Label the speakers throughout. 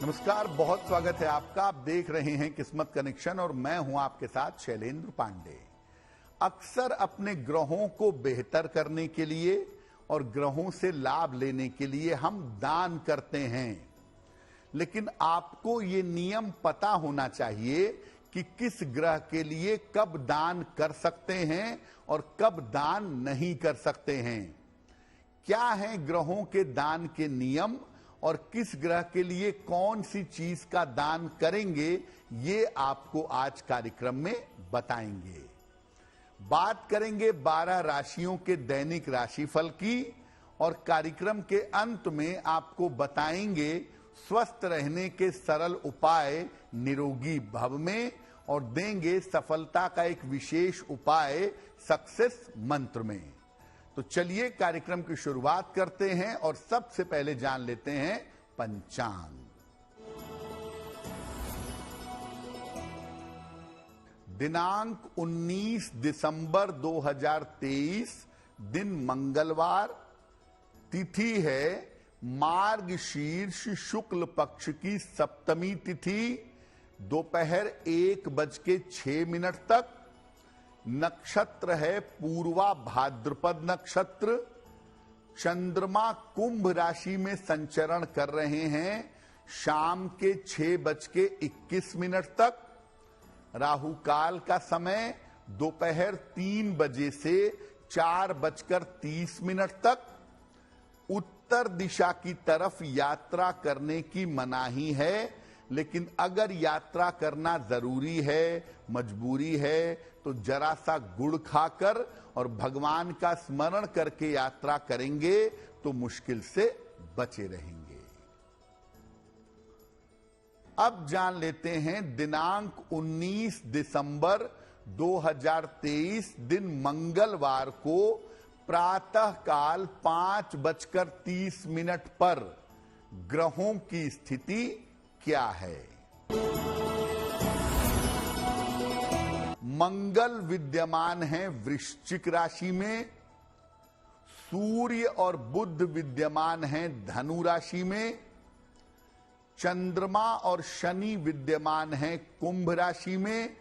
Speaker 1: नमस्कार, बहुत स्वागत है आपका। आप देख रहे हैं किस्मत कनेक्शन और मैं हूं आपके साथ शैलेंद्र पांडे। अक्सर अपने ग्रहों को बेहतर करने के लिए और ग्रहों से लाभ लेने के लिए हम दान करते हैं, लेकिन आपको ये नियम पता होना चाहिए कि किस ग्रह के लिए कब दान कर सकते हैं और कब दान नहीं कर सकते हैं। क्या है ग्रहों के दान के नियम और किस ग्रह के लिए कौन सी चीज का दान करेंगे, ये आपको आज कार्यक्रम में बताएंगे। बात करेंगे 12 राशियों के दैनिक राशिफल की और कार्यक्रम के अंत में आपको बताएंगे स्वस्थ रहने के सरल उपाय निरोगी भव में और देंगे सफलता का एक विशेष उपाय सक्सेस मंत्र में। तो चलिए कार्यक्रम की शुरुआत करते हैं और सबसे पहले जान लेते हैं पंचांग। दिनांक 19 दिसंबर 2023, दिन मंगलवार, तिथि है मार्गशीर्ष शुक्ल पक्ष की सप्तमी तिथि, दोपहर 1:06 तक। नक्षत्र है पूर्वा भाद्रपद नक्षत्र। चंद्रमा कुंभ राशि में संचरण कर रहे हैं शाम के 6:21 तक। राहु काल का समय दोपहर 3 बजे से 4:30 तक। उत्तर दिशा की तरफ यात्रा करने की मनाही है, लेकिन अगर यात्रा करना जरूरी है, मजबूरी है, तो जरा सा गुड़ खाकर और भगवान का स्मरण करके यात्रा करेंगे तो मुश्किल से बचे रहेंगे। अब जान लेते हैं दिनांक 19 दिसंबर 2023, दिन मंगलवार को प्रातः काल 5:30 पर ग्रहों की स्थिति क्या है। मंगल विद्यमान है वृश्चिक राशि में। सूर्य और बुध विद्यमान है धनु राशि में। चंद्रमा और शनि विद्यमान है कुंभ राशि में।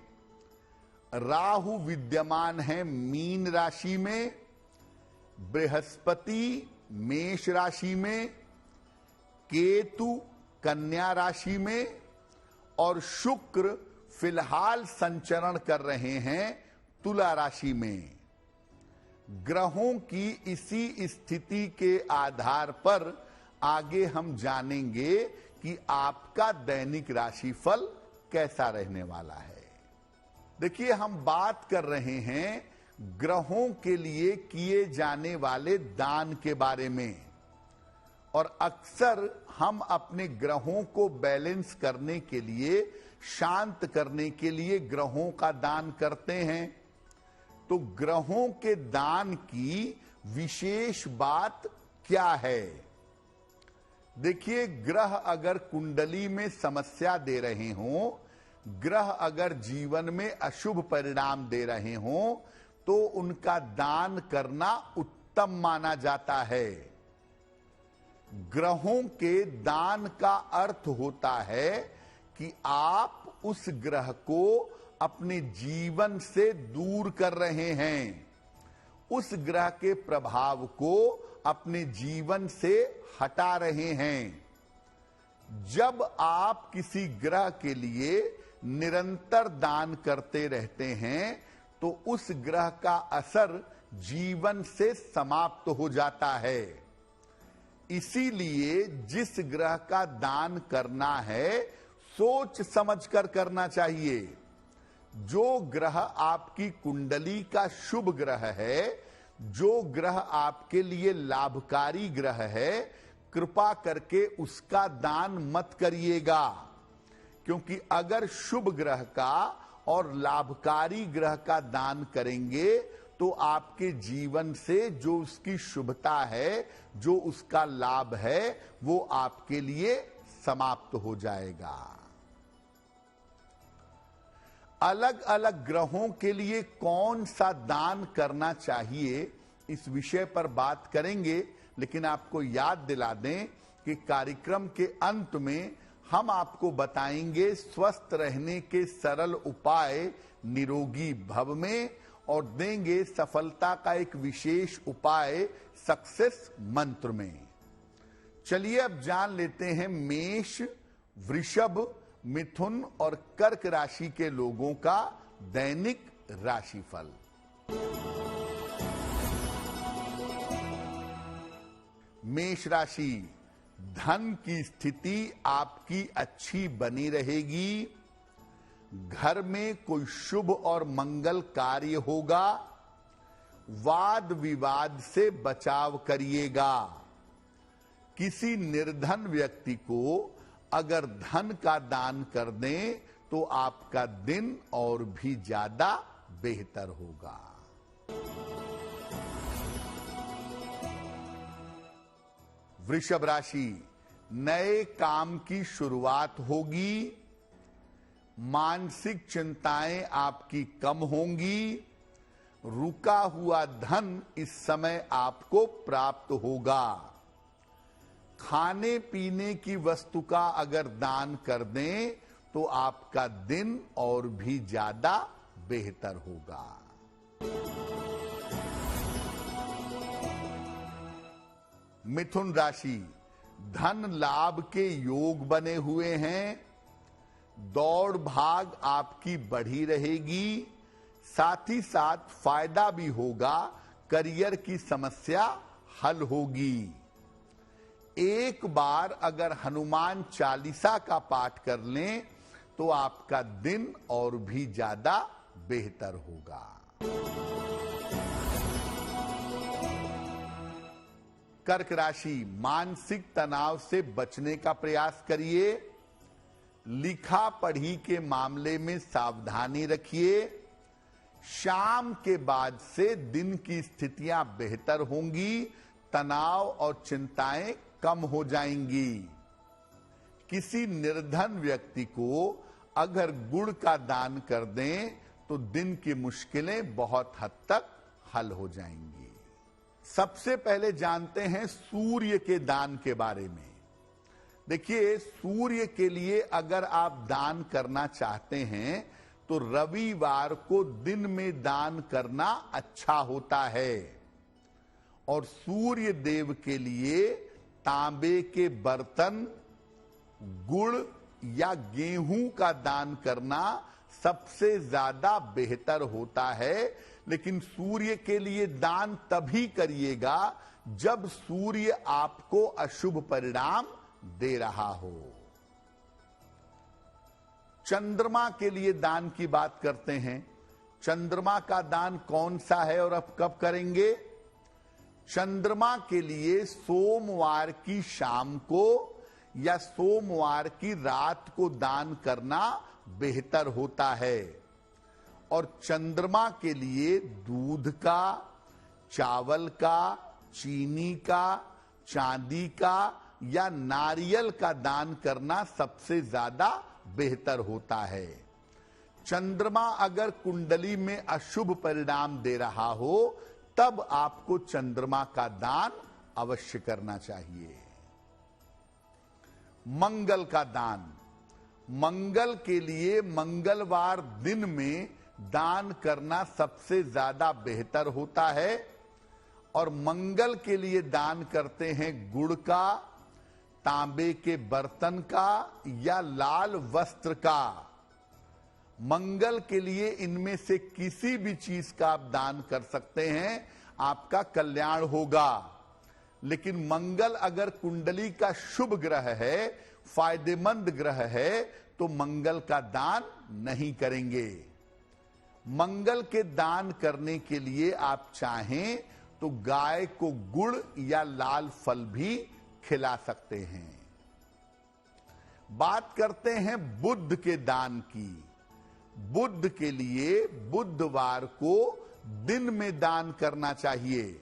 Speaker 1: राहु विद्यमान है मीन राशि में। बृहस्पति मेष राशि में। केतु कन्या राशि में और शुक्र फिलहाल संचरण कर रहे हैं तुला राशि में। ग्रहों की इसी स्थिति के आधार पर आगे हम जानेंगे कि आपका दैनिक राशिफल कैसा रहने वाला है। देखिए, हम बात कर रहे हैं ग्रहों के लिए किए जाने वाले दान के बारे में, और अक्सर हम अपने ग्रहों को बैलेंस करने के लिए, शांत करने के लिए ग्रहों का दान करते हैं। तो ग्रहों के दान की विशेष बात क्या है? देखिए, ग्रह अगर कुंडली में समस्या दे रहे हों, ग्रह अगर जीवन में अशुभ परिणाम दे रहे हों, तो उनका दान करना उत्तम माना जाता है। ग्रहों के दान का अर्थ होता है कि आप उस ग्रह को अपने जीवन से दूर कर रहे हैं, उस ग्रह के प्रभाव को अपने जीवन से हटा रहे हैं। जब आप किसी ग्रह के लिए निरंतर दान करते रहते हैं, तो उस ग्रह का असर जीवन से समाप्त हो जाता है। इसीलिए जिस ग्रह का दान करना है, सोच समझकर करना चाहिए। जो ग्रह आपकी कुंडली का शुभ ग्रह है, जो ग्रह आपके लिए लाभकारी ग्रह है, कृपा करके उसका दान मत करिएगा, क्योंकि अगर शुभ ग्रह का और लाभकारी ग्रह का दान करेंगे तो आपके जीवन से जो उसकी शुभता है, जो उसका लाभ है, वो आपके लिए समाप्त हो जाएगा। अलग अलग ग्रहों के लिए कौन सा दान करना चाहिए, इस विषय पर बात करेंगे, लेकिन आपको याद दिला दें कि कार्यक्रम के अंत में हम आपको बताएंगे स्वस्थ रहने के सरल उपाय निरोगी भव में और देंगे सफलता का एक विशेष उपाय सक्सेस मंत्र में। चलिए अब जान लेते हैं मेष, वृषभ, मिथुन और कर्क राशि के लोगों का दैनिक राशिफल। मेष राशि, धन की स्थिति आपकी अच्छी बनी रहेगी। घर में कोई शुभ और मंगल कार्य होगा। वाद विवाद से बचाव करिएगा। किसी निर्धन व्यक्ति को अगर धन का दान कर दें तो आपका दिन और भी ज्यादा बेहतर होगा। वृषभ राशि, नए काम की शुरुआत होगी। मानसिक चिंताएं आपकी कम होंगी। रुका हुआ धन इस समय आपको प्राप्त होगा। खाने पीने की वस्तु का अगर दान कर दें तो आपका दिन और भी ज्यादा बेहतर होगा। मिथुन राशि, धन लाभ के योग बने हुए हैं। दौड़ भाग आपकी बढ़ी रहेगी। साथ ही साथ फायदा भी होगा। करियर की समस्या हल होगी। एक बार अगर हनुमान चालीसा का पाठ कर लें तो आपका दिन और भी ज्यादा बेहतर होगा। कर्क राशि, मानसिक तनाव से बचने का प्रयास करिए। लिखा पढ़ी के मामले में सावधानी रखिए। शाम के बाद से दिन की स्थितियां बेहतर होंगी। तनाव और चिंताएं कम हो जाएंगी। किसी निर्धन व्यक्ति को अगर गुड़ का दान कर दें तो दिन की मुश्किलें बहुत हद तक हल हो जाएंगी। सबसे पहले जानते हैं सूर्य के दान के बारे में। देखिए, सूर्य के लिए अगर आप दान करना चाहते हैं तो रविवार को दिन में दान करना अच्छा होता है। और सूर्य देव के लिए तांबे के बर्तन, गुड़ या गेहूं का दान करना सबसे ज्यादा बेहतर होता है। लेकिन सूर्य के लिए दान तभी करिएगा जब सूर्य आपको अशुभ परिणाम दे रहा हो। चंद्रमा के लिए दान की बात करते हैं। चंद्रमा का दान कौन सा है और अब कब करेंगे? चंद्रमा के लिए सोमवार की शाम को या सोमवार की रात को दान करना बेहतर होता है। और चंद्रमा के लिए दूध का, चावल का, चीनी का, चांदी का या नारियल का दान करना सबसे ज्यादा बेहतर होता है। चंद्रमा अगर कुंडली में अशुभ परिणाम दे रहा हो तब आपको चंद्रमा का दान अवश्य करना चाहिए। मंगल का दान, मंगल के लिए मंगलवार दिन में दान करना सबसे ज्यादा बेहतर होता है। और मंगल के लिए दान करते हैं गुड़ का, तांबे के बर्तन का या लाल वस्त्र का। मंगल के लिए इनमें से किसी भी चीज का आप दान कर सकते हैं, आपका कल्याण होगा। लेकिन मंगल अगर कुंडली का शुभ ग्रह है, फायदेमंद ग्रह है, तो मंगल का दान नहीं करेंगे। मंगल के दान करने के लिए आप चाहें तो गाय को गुड़ या लाल फल भी खिला सकते हैं। बात करते हैं बुध के दान की। बुध के लिए बुधवार को दिन में दान करना चाहिए।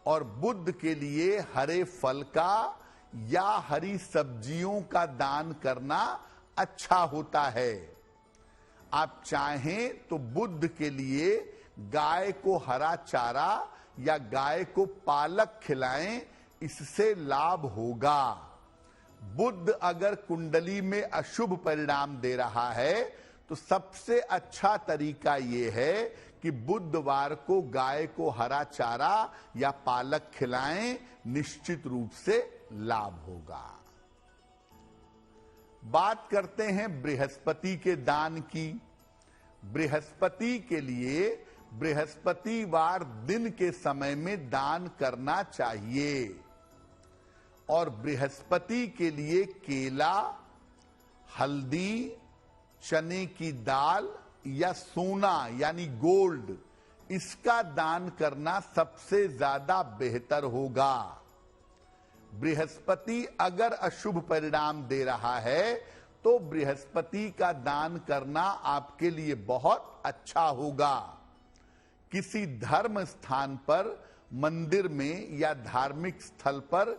Speaker 1: और बुध के लिए हरे फल का या हरी सब्जियों का दान करना अच्छा होता है। आप चाहें तो बुध के लिए गाय को हरा चारा या गाय को पालक खिलाएं, इससे लाभ होगा। बुध अगर कुंडली में अशुभ परिणाम दे रहा है तो सबसे अच्छा तरीका यह है कि बुधवार को गाय को हरा चारा या पालक खिलाएं, निश्चित रूप से लाभ होगा। बात करते हैं बृहस्पति के दान की। बृहस्पति के लिए बृहस्पतिवार दिन के समय में दान करना चाहिए और बृहस्पति के लिए केला, हल्दी, चने की दाल या सोना यानी गोल्ड, इसका दान करना सबसे ज्यादा बेहतर होगा। बृहस्पति अगर अशुभ परिणाम दे रहा है तो बृहस्पति का दान करना आपके लिए बहुत अच्छा होगा। किसी धर्म स्थान पर, मंदिर में या धार्मिक स्थल पर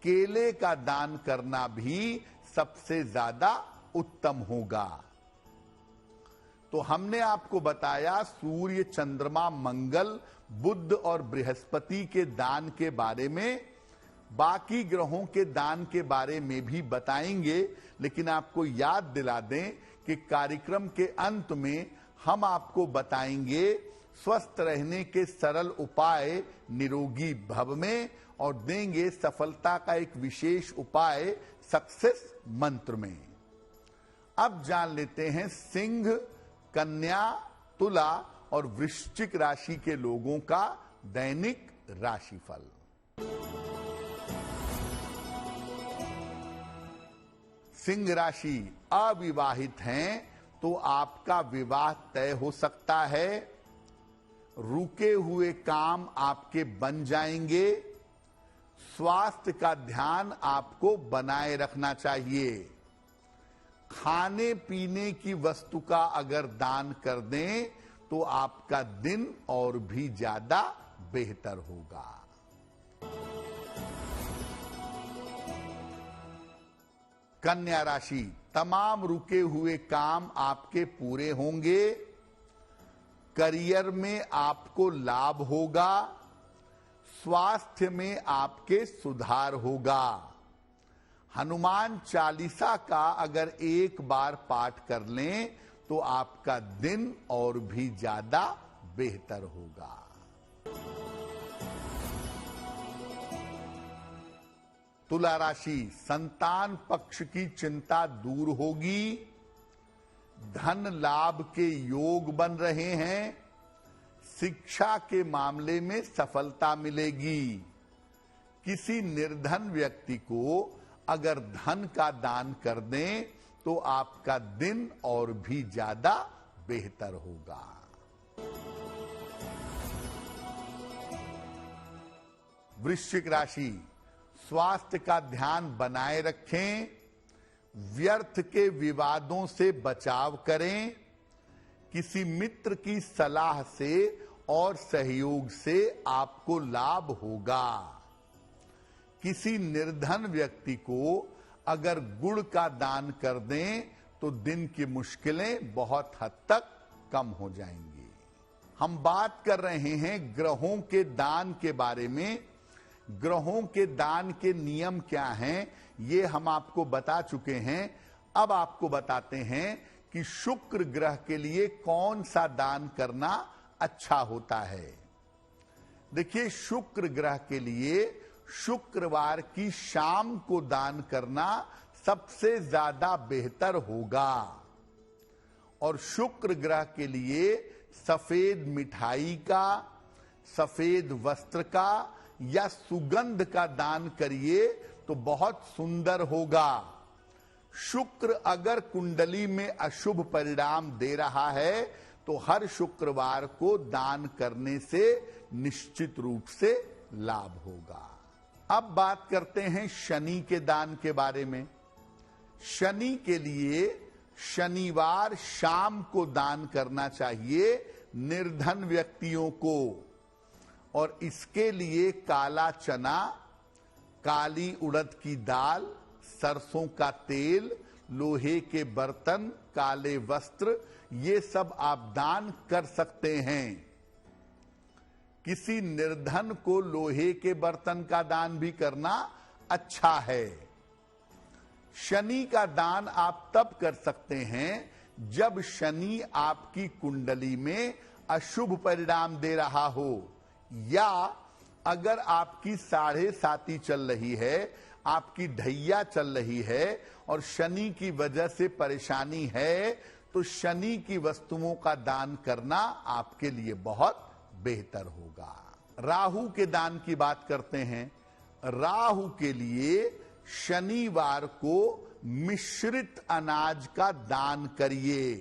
Speaker 1: केले का दान करना भी सबसे ज्यादा उत्तम होगा। तो हमने आपको बताया सूर्य, चंद्रमा, मंगल, बुध और बृहस्पति के दान के बारे में। बाकी ग्रहों के दान के बारे में भी बताएंगे, लेकिन आपको याद दिला दें कि कार्यक्रम के अंत में हम आपको बताएंगे स्वस्थ रहने के सरल उपाय निरोगी भव में और देंगे सफलता का एक विशेष उपाय सक्सेस मंत्र में। अब जान लेते हैं सिंह, कन्या, तुला और वृश्चिक राशि के लोगों का दैनिक राशिफल। सिंह राशि अविवाहित हैं तो आपका विवाह तय हो सकता है। रुके हुए काम आपके बन जाएंगे। स्वास्थ्य का ध्यान आपको बनाए रखना चाहिए। खाने पीने की वस्तु का अगर दान कर दें तो आपका दिन और भी ज्यादा बेहतर होगा। कन्या राशि, तमाम रुके हुए काम आपके पूरे होंगे। करियर में आपको लाभ होगा। स्वास्थ्य में आपके सुधार होगा। हनुमान चालीसा का अगर एक बार पाठ कर लें तो आपका दिन और भी ज्यादा बेहतर होगा। तुला राशि, संतान पक्ष की चिंता दूर होगी। धन लाभ के योग बन रहे हैं। शिक्षा के मामले में सफलता मिलेगी। किसी निर्धन व्यक्ति को अगर धन का दान कर दें तो आपका दिन और भी ज्यादा बेहतर होगा। वृश्चिक राशि, स्वास्थ्य का ध्यान बनाए रखें। व्यर्थ के विवादों से बचाव करें। किसी मित्र की सलाह से और सहयोग से आपको लाभ होगा। किसी निर्धन व्यक्ति को अगर गुड़ का दान कर दें तो दिन की मुश्किलें बहुत हद तक कम हो जाएंगी। हम बात कर रहे हैं ग्रहों के दान के बारे में। ग्रहों के दान के नियम क्या हैं, ये हम आपको बता चुके हैं। अब आपको बताते हैं कि शुक्र ग्रह के लिए कौन सा दान करना अच्छा होता है। देखिए, शुक्र ग्रह के लिए शुक्रवार की शाम को दान करना सबसे ज्यादा बेहतर होगा। और शुक्र ग्रह के लिए सफेद मिठाई का, सफेद वस्त्र का या सुगंध का दान करिए तो बहुत सुंदर होगा। शुक्र अगर कुंडली में अशुभ परिणाम दे रहा है तो हर शुक्रवार को दान करने से निश्चित रूप से लाभ होगा। अब बात करते हैं शनि के दान के बारे में। शनि के लिए शनिवार शाम को दान करना चाहिए निर्धन व्यक्तियों को। और इसके लिए काला चना, काली उड़द की दाल, सरसों का तेल, लोहे के बर्तन, काले वस्त्र, ये सब आप दान कर सकते हैं। किसी निर्धन को लोहे के बर्तन का दान भी करना अच्छा है। शनि का दान आप तब कर सकते हैं जब शनि आपकी कुंडली में अशुभ परिणाम दे रहा हो, या अगर आपकी 7.5 चल रही है, आपकी ढैया चल रही है और शनि की वजह से परेशानी है, तो शनि की वस्तुओं का दान करना आपके लिए बहुत बेहतर होगा। राहु के दान की बात करते हैं। राहु के लिए शनिवार को मिश्रित अनाज का दान करिए।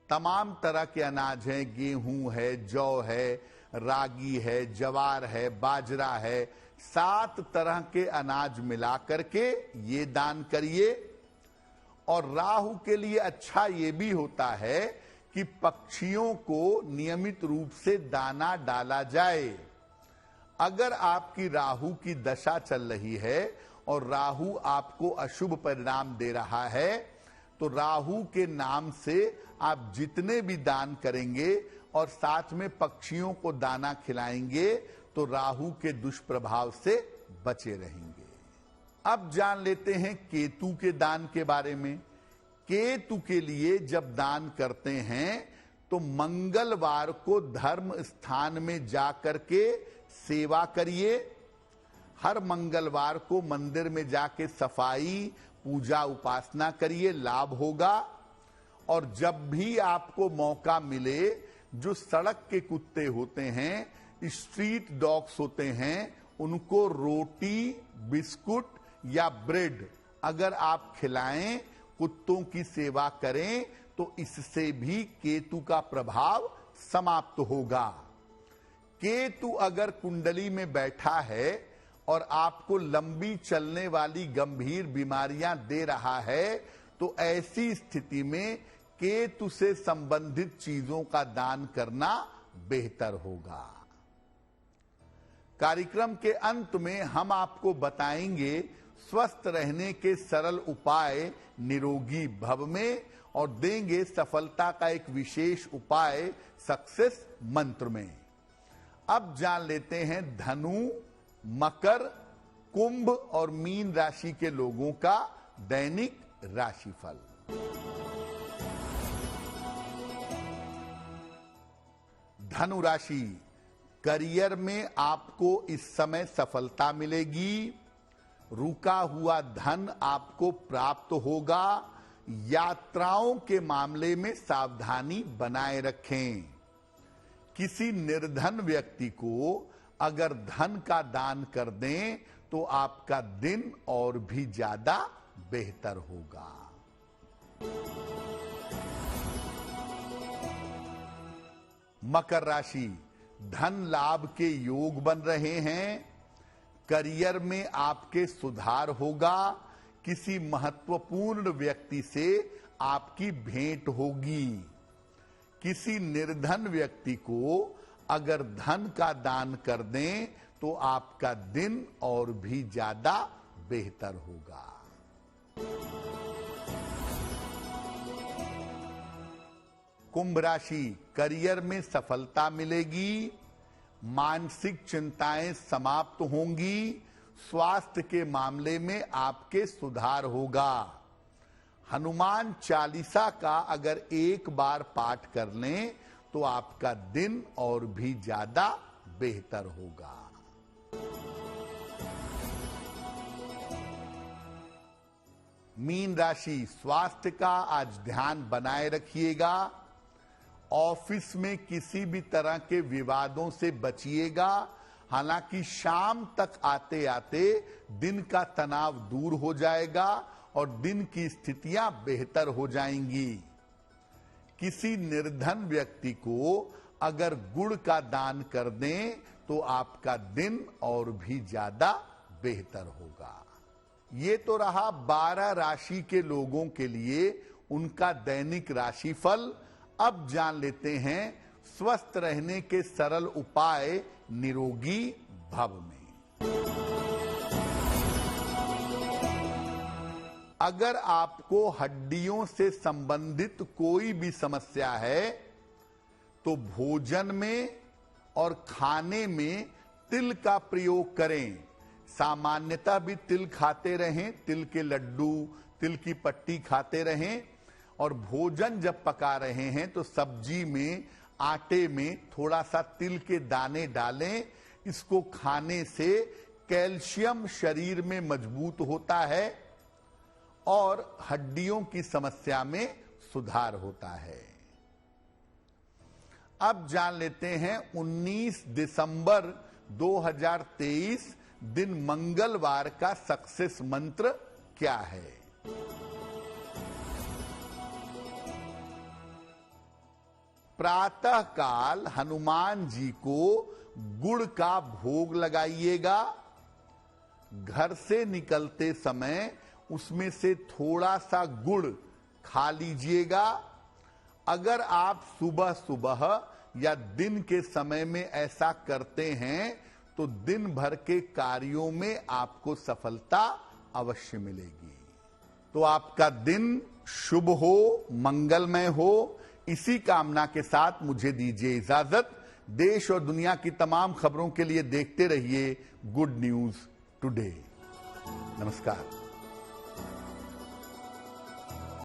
Speaker 1: तमाम तरह के अनाज हैं, गेहूं है, जौ है, रागी है, जवार है, बाजरा है, 7 तरह के अनाज मिला करके ये दान करिए। और राहु के लिए अच्छा ये भी होता है कि पक्षियों को नियमित रूप से दाना डाला जाए। अगर आपकी राहु की दशा चल रही है और राहु आपको अशुभ परिणाम दे रहा है, तो राहु के नाम से आप जितने भी दान करेंगे और साथ में पक्षियों को दाना खिलाएंगे तो राहु के दुष्प्रभाव से बचे रहेंगे। अब जान लेते हैं केतु के दान के बारे में। केतु के लिए जब दान करते हैं तो मंगलवार को धर्म स्थान में जाकर के सेवा करिए। हर मंगलवार को मंदिर में जाके सफाई, पूजा, उपासना करिए, लाभ होगा। और जब भी आपको मौका मिले, जो सड़क के कुत्ते होते हैं, स्ट्रीट डॉग्स होते हैं, उनको रोटी, बिस्कुट या ब्रेड अगर आप खिलाएं, कुत्तों की सेवा करें, तो इससे भी केतु का प्रभाव समाप्त होगा। केतु अगर कुंडली में बैठा है और आपको लंबी चलने वाली गंभीर बीमारियां दे रहा है, तो ऐसी स्थिति में केतु से संबंधित चीजों का दान करना बेहतर होगा। कार्यक्रम के अंत में हम आपको बताएंगे स्वस्थ रहने के सरल उपाय निरोगी भव में, और देंगे सफलता का एक विशेष उपाय सक्सेस मंत्र में। अब जान लेते हैं धनु, मकर, कुंभ और मीन राशि के लोगों का दैनिक राशिफल। धनु राशि, करियर में आपको इस समय सफलता मिलेगी। रुका हुआ धन आपको प्राप्त होगा। यात्राओं के मामले में सावधानी बनाए रखें। किसी निर्धन व्यक्ति को अगर धन का दान कर दें तो आपका दिन और भी ज्यादा बेहतर होगा। मकर राशि, धन लाभ के योग बन रहे हैं। करियर में आपके सुधार होगा। किसी महत्वपूर्ण व्यक्ति से आपकी भेंट होगी। किसी निर्धन व्यक्ति को अगर धन का दान कर दें तो आपका दिन और भी ज्यादा बेहतर होगा। कुंभ राशि, करियर में सफलता मिलेगी। मानसिक चिंताएं समाप्त होंगी। स्वास्थ्य के मामले में आपके सुधार होगा। हनुमान चालीसा का अगर एक बार पाठ कर लें तो आपका दिन और भी ज्यादा बेहतर होगा। मीन राशि, स्वास्थ्य का आज ध्यान बनाए रखिएगा। ऑफिस में किसी भी तरह के विवादों से बचिएगा। हालांकि शाम तक आते आते दिन का तनाव दूर हो जाएगा और दिन की स्थितियां बेहतर हो जाएंगी। किसी निर्धन व्यक्ति को अगर गुड़ का दान कर दें तो आपका दिन और भी ज्यादा बेहतर होगा। ये तो रहा 12 राशि के लोगों के लिए उनका दैनिक राशिफल। अब जान लेते हैं स्वस्थ रहने के सरल उपाय निरोगी भव में। अगर आपको हड्डियों से संबंधित कोई भी समस्या है तो भोजन में और खाने में तिल का प्रयोग करें। सामान्यतः भी तिल खाते रहें, तिल के लड्डू, तिल की पट्टी खाते रहें। और भोजन जब पका रहे हैं तो सब्जी में, आटे में थोड़ा सा तिल के दाने डालें। इसको खाने से कैल्शियम शरीर में मजबूत होता है और हड्डियों की समस्या में सुधार होता है। अब जान लेते हैं 19 दिसंबर 2023 दिन मंगलवार का सक्सेस मंत्र क्या है। प्रातः काल हनुमान जी को गुड़ का भोग लगाइएगा। घर से निकलते समय उसमें से थोड़ा सा गुड़ खा लीजिएगा। अगर आप सुबह सुबह या दिन के समय में ऐसा करते हैं तो दिन भर के कार्यों में आपको सफलता अवश्य मिलेगी। तो आपका दिन शुभ हो, मंगलमय हो, इसी कामना के साथ मुझे दीजिए इजाजत। देश और दुनिया की तमाम खबरों के लिए देखते रहिए गुड न्यूज टुडे। नमस्कार।